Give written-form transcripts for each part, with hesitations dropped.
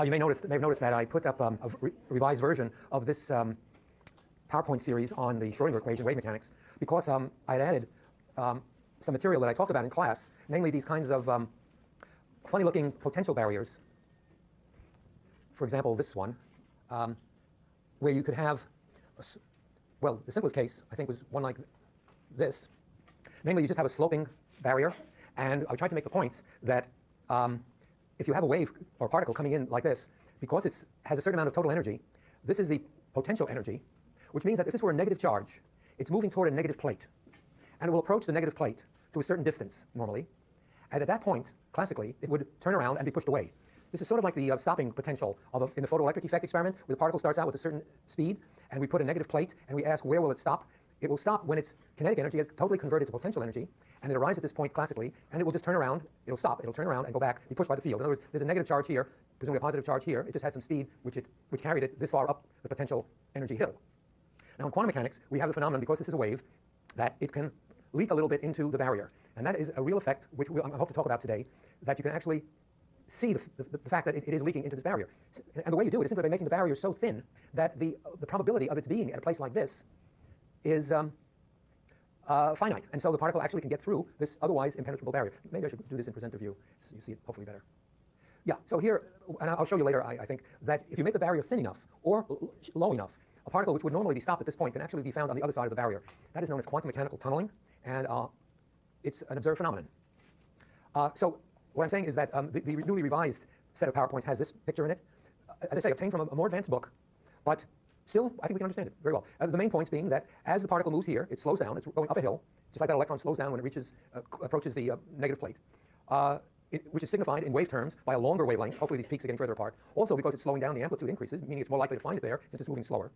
You may have noticed that I put up a revised version of this PowerPoint series on the Schrodinger equation, wave mechanics, because I had added some material that I talked about in class, namely these kinds of funny-looking potential barriers. For example, this one, where you could have, well, the simplest case, I think, was one like this. Namely, you just have a sloping barrier, and I tried to make the points that if you have a wave or particle coming in like this, because it has a certain amount of total energy, this is the potential energy, which means that if this were a negative charge, it's moving toward a negative plate. And it will approach the negative plate to a certain distance, normally. And at that point, classically, it would turn around and be pushed away. This is sort of like the stopping potential of in the photoelectric effect experiment, where the particle starts out with a certain speed, and we put a negative plate, and we ask where will it stop. It will stop when its kinetic energy is totally converted to potential energy, and it arrives at this point classically, and it will just turn around, it'll stop, it'll turn around and go back, be pushed by the field. In other words, there's a negative charge here, presumably a positive charge here, it just had some speed which carried it this far up the potential energy hill. Now in quantum mechanics, we have the phenomenon, because this is a wave, that it can leak a little bit into the barrier. And that is a real effect, which I hope to talk about today, that you can actually see the fact that it is leaking into this barrier. And the way you do it is simply by making the barrier so thin that the probability of its being at a place like this is finite. And so the particle actually can get through this otherwise impenetrable barrier. Maybe I should do this in presenter view so you see it hopefully better. Yeah, so here, and I'll show you later, I think, that if you make the barrier thin enough or low enough, a particle which would normally be stopped at this point can actually be found on the other side of the barrier. That is known as quantum mechanical tunneling, and it's an observed phenomenon. So what I'm saying is that the newly revised set of PowerPoints has this picture in it, as I say, obtained from a more advanced book, but still, I think we can understand it very well. The main points being that as the particle moves here, it slows down, it's going up a hill, just like that electron slows down when it approaches the negative plate, which is signified in wave terms by a longer wavelength. Hopefully these peaks are getting further apart. Also because it's slowing down, the amplitude increases, meaning it's more likely to find it there since it's moving slower.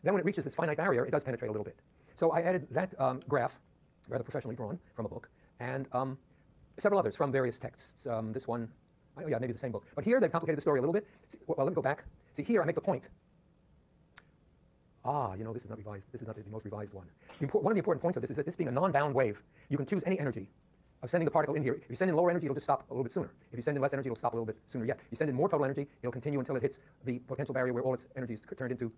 Then when it reaches this finite barrier, it does penetrate a little bit. So I added that graph, rather professionally drawn from a book, and several others from various texts. This one, oh yeah, maybe the same book. But here they've complicated the story a little bit. Well, let me go back. See, here I make the point. You know, this is not revised. This is not the most revised one. One of the important points of this is that this being a non-bound wave, you can choose any energy of sending the particle in here. If you send in lower energy, it'll just stop a little bit sooner. If you send in less energy, it'll stop a little bit sooner yet. You send in more total energy, it'll continue until it hits the potential barrier where all its energy is turned into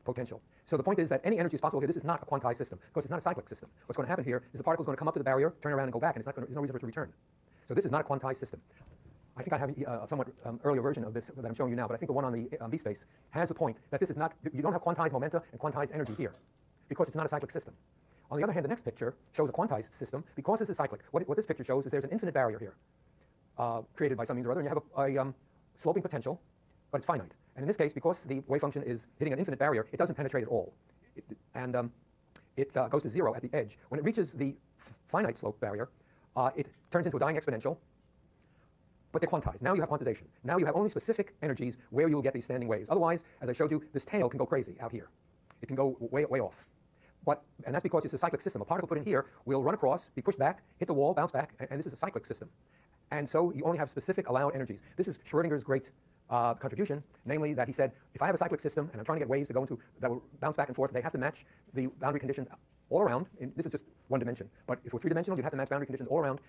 potential. So the point is that any energy is possible here. This is not a quantized system, because it's not a cyclic system. What's going to happen here is the particle is going to come up to the barrier, turn around and go back, and there's no reason for it to return. So this is not a quantized system. I think I have a somewhat earlier version of this that I'm showing you now, but I think the one on the V-space has the point that this is not, you don't have quantized momenta and quantized energy here, because it's not a cyclic system. On the other hand, the next picture shows a quantized system, because this is cyclic. What this picture shows is there's an infinite barrier here, created by some means or other, and you have a sloping potential, but it's finite. And in this case, because the wave function is hitting an infinite barrier, it doesn't penetrate at all. It goes to zero at the edge. When it reaches the finite slope barrier, it turns into a dying exponential, but they're quantized. Now you have quantization. Now you have only specific energies where you will get these standing waves. Otherwise, as I showed you, this tail can go crazy out here. It can go way off. And that's because it's a cyclic system. A particle put in here will run across, be pushed back, hit the wall, bounce back, and this is a cyclic system. And so you only have specific allowed energies. This is Schrodinger's great contribution, namely that he said, if I have a cyclic system and I'm trying to get waves to go into that will bounce back and forth, they have to match the boundary conditions all around. This is just one dimension, but if we're three-dimensional, you'd have to match boundary conditions all around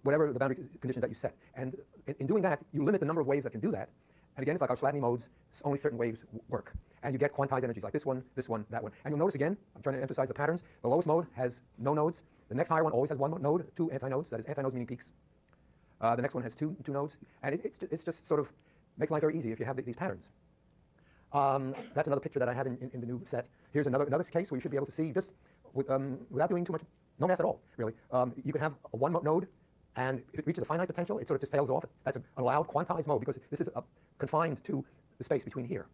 whatever the boundary conditions that you set. And in doing that, you limit the number of waves that can do that. And again, it's like our Chladni modes, only certain waves work. And you get quantized energies like this one, that one. And you'll notice again, I'm trying to emphasize the patterns, the lowest mode has no nodes. The next higher one always has one node, two antinodes, that is antinodes meaning peaks. The next one has two nodes. And it's just sort of makes life very easy if you have these patterns. That's another picture that I have in the new set. Here's another case where you should be able to see just without doing too much, no math at all, really. You can have a one node, and if it reaches a finite potential, it sort of just tails off. That's an allowed quantized mode, because this is confined to the space between here.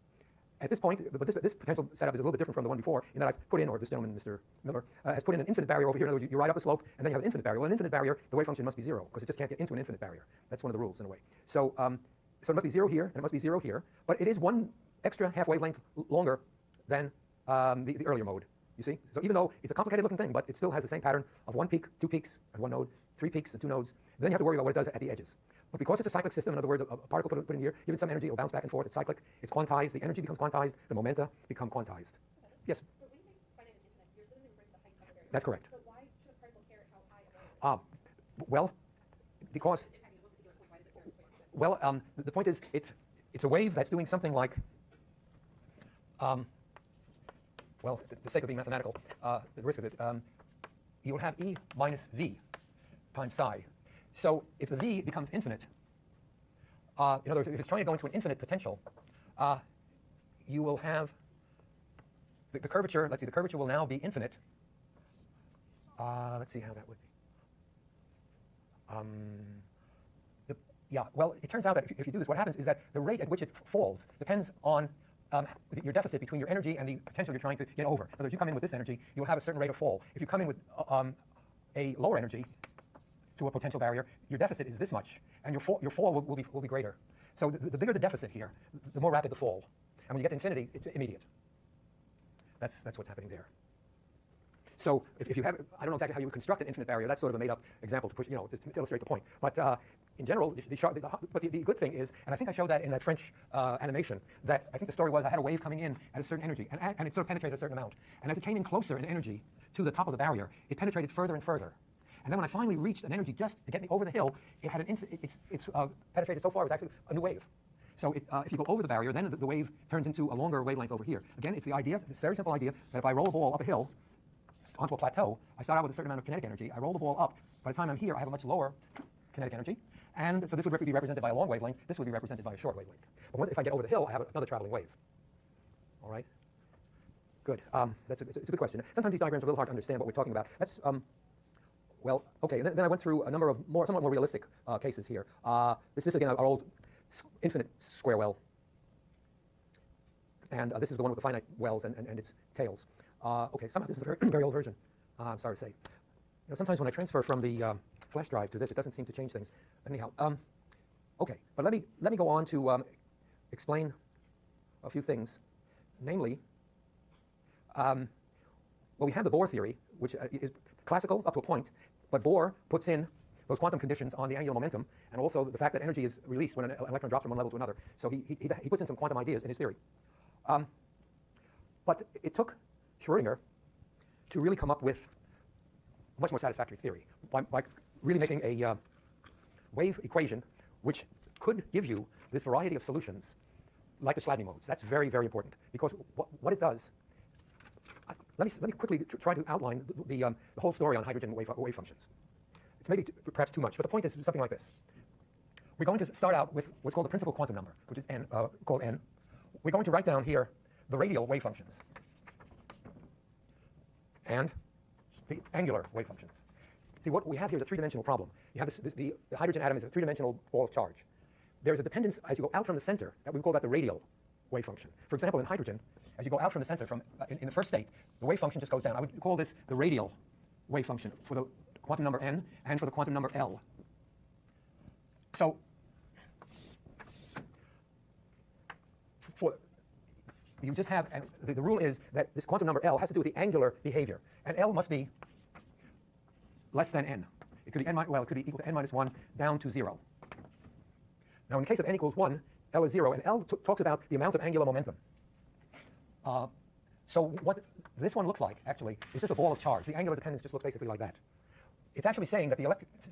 At this point, but this potential setup is a little bit different from the one before, in that I've put in, or this gentleman, Mr. Miller, has put in an infinite barrier over here. In other words, you ride up a slope, and then you have an infinite barrier. Well, an infinite barrier, the wave function must be zero, because it just can't get into an infinite barrier. That's one of the rules, in a way. So it must be zero here, and it must be zero here, but it is one extra half wavelength longer than the earlier mode, you see? So even though it's a complicated looking thing, but it still has the same pattern of one peak, two peaks, and one node, three peaks and two nodes. Then you have to worry about what it does at the edges. But because it's a cyclic system, in other words, a particle put in here, give it some energy, it'll bounce back and forth, it's cyclic, it's quantized, the energy becomes quantized, the momenta become quantized. Yes? But when you say finite and infinite, you're limiting the height of the barrier. That's correct. So why should a particle care how high a barrier is? Well, because Well, the point is, it's a wave that's doing something like, well, for the sake of being mathematical, the risk of it, you'll have E minus V times psi. So if the V becomes infinite, in other words, if it's trying to go into an infinite potential, you will have the curvature. Let's see, the curvature will now be infinite. Let's see how that would be. Yeah, well, it turns out that if you do this, what happens is that the rate at which it falls depends on your deficit between your energy and the potential you're trying to get over. In other words, you come in with this energy, you'll have a certain rate of fall. If you come in with a lower energy to a potential barrier, your deficit is this much, and your fall will be greater. So the bigger the deficit here, the more rapid the fall. And when you get to infinity, it's immediate. That's what's happening there. So if you have, I don't know exactly how you would construct an infinite barrier. That's sort of a made-up example to push, to illustrate the point. But in general, the good thing is, and I think I showed that in that French animation, that I think the story was I had a wave coming in at a certain energy, and it sort of penetrated a certain amount. And as it came in closer in energy to the top of the barrier, it penetrated further and further. And then when I finally reached an energy just to get me over the hill, it had it's penetrated so far, it's actually a new wave. So if you go over the barrier, then the wave turns into a longer wavelength over here. Again, it's the idea, this very simple idea, that if I roll a ball up a hill onto a plateau, I start out with a certain amount of kinetic energy, I roll the ball up, by the time I'm here, I have a much lower kinetic energy, and so this would be represented by a long wavelength, this would be represented by a short wavelength. But if I get over the hill, I have another traveling wave. All right? Good. It's a good question. Sometimes these diagrams are a little hard to understand what we're talking about. That's, well, okay, and then I went through a number of somewhat more realistic cases here. This is, again, our old infinite square well. And this is the one with the finite wells and its tails. Okay, somehow this is a very, very old version, I'm sorry to say. Sometimes when I transfer from the flash drive to this, it doesn't seem to change things. Anyhow, okay, but let me go on to explain a few things. Namely, well, we have the Bohr theory, which is classical up to a point, but Bohr puts in those quantum conditions on the angular momentum, and also the fact that energy is released when an electron drops from one level to another. So he puts in some quantum ideas in his theory. But it took Schrödinger to really come up with a much more satisfactory theory by really making a wave equation which could give you this variety of solutions like the Chladni modes. That's very, very important, because what it does, let me quickly try to outline the whole story on hydrogen wave functions. It's maybe perhaps too much, but the point is something like this. We're going to start out with what's called the principal quantum number, which is called n. We're going to write down here the radial wave functions and the angular wave functions. See, what we have here is a three-dimensional problem. You have the hydrogen atom is a three-dimensional ball of charge. There's a dependence as you go out from the center, that we call that the radial wave function. For example, in hydrogen, as you go out from the center, in the first state, the wave function just goes down. I would call this the radial wave function for the quantum number n and for the quantum number L. So you just have, and the rule is that this quantum number L has to do with the angular behavior, and L must be less than n. It could be it could be equal to n minus 1 down to 0. Now, in the case of n equals 1, L is 0, and L talks about the amount of angular momentum. So what this one looks like, actually, is just a ball of charge. The angular dependence just looks basically like that. It's actually saying that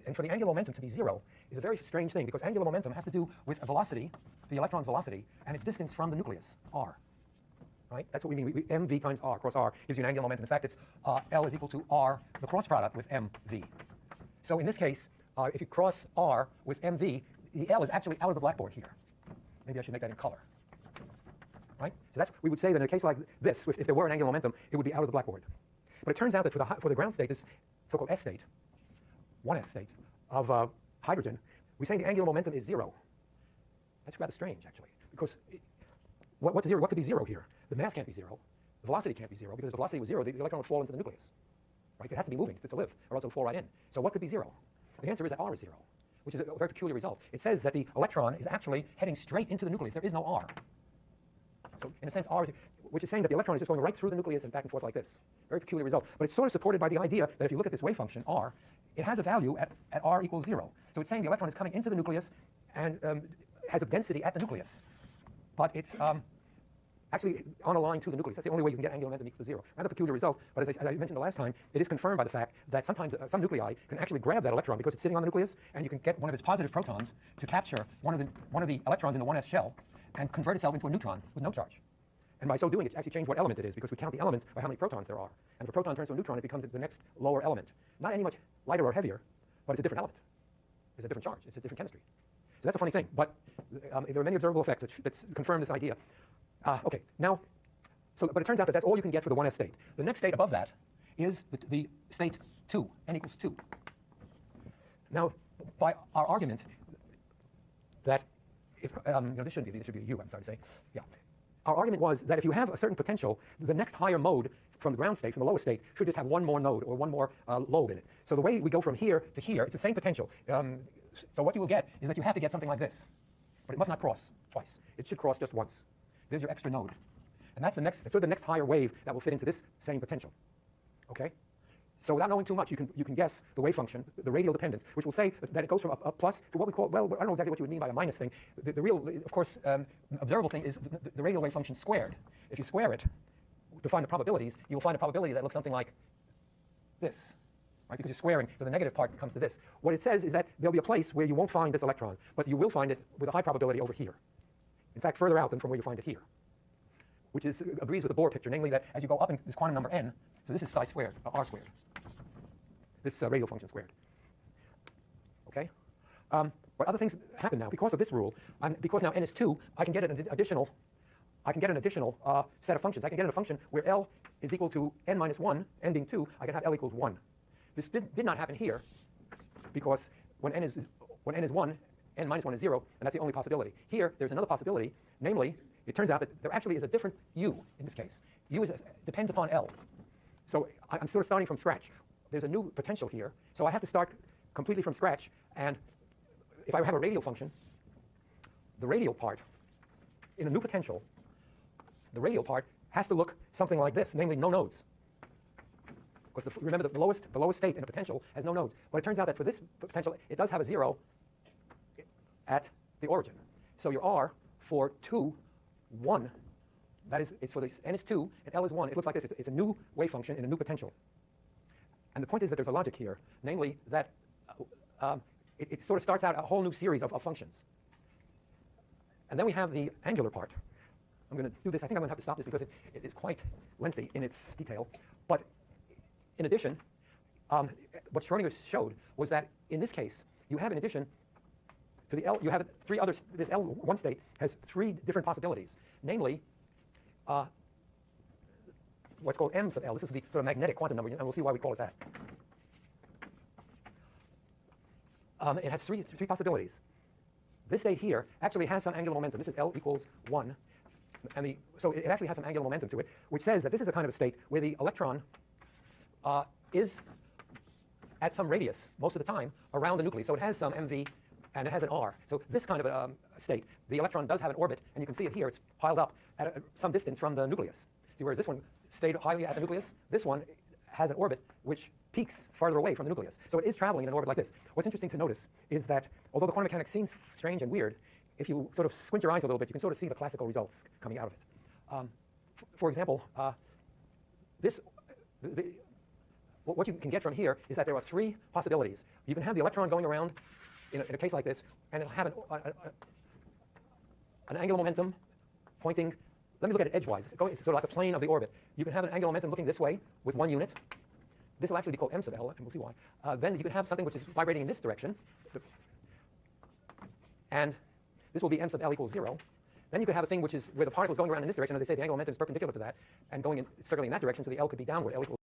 and for the angular momentum to be 0 is a very strange thing, because angular momentum has to do with a velocity, the electron's velocity, and its distance from the nucleus, r. Right? That's what we mean. mv times r cross r gives you an angular momentum. In fact, it's L is equal to r, the cross product with mv. So in this case, if you cross r with mv, the L is actually out of the blackboard here. Maybe I should make that in color. Right? So we would say that in a case like this, if there were an angular momentum, it would be out of the blackboard. But it turns out that for the ground state, this so-called S state, 1s state of hydrogen, we say the angular momentum is 0. That's rather strange, actually, because what's 0? What could be 0 here? The mass can't be 0. The velocity can't be 0, because if the velocity was 0, the electron would fall into the nucleus. Right? It has to be moving to live, or else it will fall right in. So what could be 0? The answer is that r is 0, which is a very peculiar result. It says that the electron is actually heading straight into the nucleus. There is no r. So in a sense, r is, which is saying that the electron is just going right through the nucleus and back and forth like this. Very peculiar result. But it's sort of supported by the idea that if you look at this wave function, r, it has a value at r equals 0. So it's saying the electron is coming into the nucleus and has a density at the nucleus. But it's actually on a line to the nucleus. That's the only way you can get angular momentum equal to 0. Rather peculiar result, but as I mentioned the last time, it is confirmed by the fact that sometimes some nuclei can actually grab that electron because it's sitting on the nucleus, and you can get one of its positive protons to capture one of the electrons in the 1s shell and convert itself into a neutron with no charge. And by so doing, it actually changes what element it is, because we count the elements by how many protons there are. And if a proton turns to a neutron, it becomes the next lower element. Not any much lighter or heavier, but it's a different element. It's a different charge. It's a different chemistry. So that's a funny thing. But there are many observable effects that confirm this idea. Okay, now, but it turns out that that's all you can get for the 1s state. The next state above that is the state 2, n equals 2. Now, by our argument that if, this should be a U, I'm sorry to say. Yeah. Our argument was that if you have a certain potential, the next higher mode from the ground state, from the lowest state, should just have one more node or one more lobe in it. So the way we go from here to here, it's the same potential. So what you will get is that you have to get something like this. But it must not cross twice. It should cross just once. There's your extra node. And that's the next higher wave that will fit into this same potential. Okay? So without knowing too much, you can guess the wave function, the radial dependence, which will say that it goes from a plus to what we call, well, I don't know exactly what you would mean by a minus thing. The real, of course, observable thing is the radial wave function squared. If you square it to find the probabilities, you will find a probability that looks something like this, right? Because you're squaring, so the negative part comes to this. What it says is that there'll be a place where you won't find this electron, but you will find it with a high probability over here. In fact, further out than from where you find it here, which agrees with the Bohr picture, namely that as you go up in this quantum number n, so this is psi squared, r squared. This radial function squared. Okay? But other things happen now because of this rule. Because now n is 2, I can get an additional set of functions. I can get a function where L is equal to n minus 1, n being 2, I can have L equals 1. This did not happen here because when n is 1, n minus 1 is 0, and that's the only possibility. Here, there's another possibility, namely, it turns out that there actually is a different U in this case. U depends upon L. So I'm sort of starting from scratch. There's a new potential here, so I have to start completely from scratch, and if I have a radial function, the radial part in a new potential, the radial part has to look something like this, namely no nodes. Because remember that the lowest state in a potential has no nodes. But it turns out that for this potential, it does have a 0 at the origin. So your R for 2, 1, that is, it's for the n is 2 and L is 1. It looks like this. It's a new wave function in a new potential. And the point is that there's a logic here, namely that it sort of starts out a whole new series of functions. And then we have the angular part. I'm going to do this. I think I'm going to have to stop this because it is quite lengthy in its detail. But in addition, what Schrödinger showed was that in this case, you have in addition to the L, you have three others. This L1 state has 3 different possibilities, namely what's called m sub L. This is the sort of magnetic quantum number, and we'll see why we call it that. It has three possibilities. This state here actually has some angular momentum. This is L equals 1. And so it actually has some angular momentum to it, which says that this is a kind of a state where the electron is at some radius, most of the time, around the nucleus. So it has some mv, and it has an r. So this kind of a state, the electron does have an orbit, and you can see it here. It's piled up at some distance from the nucleus. See, whereas this one stayed highly at the nucleus, this one has an orbit which peaks farther away from the nucleus. So it is traveling in an orbit like this. What's interesting to notice is that although the quantum mechanics seems strange and weird, if you sort of squint your eyes a little bit, you can sort of see the classical results coming out of it. For example, what you can get from here is that there are 3 possibilities. You can have the electron going around in a case like this, and it'll have an angular momentum pointing. Let me look at it edgewise. It's sort of like the plane of the orbit. You can have an angular momentum looking this way with 1 unit. This will actually be called m sub L, and we'll see why. Then you can have something which is vibrating in this direction, and this will be m sub L equals 0. Then you could have a thing which is where the particle is going around in this direction. As I say, the angular momentum is perpendicular to that, and going in, circling in that direction, so the L could be downward. L equals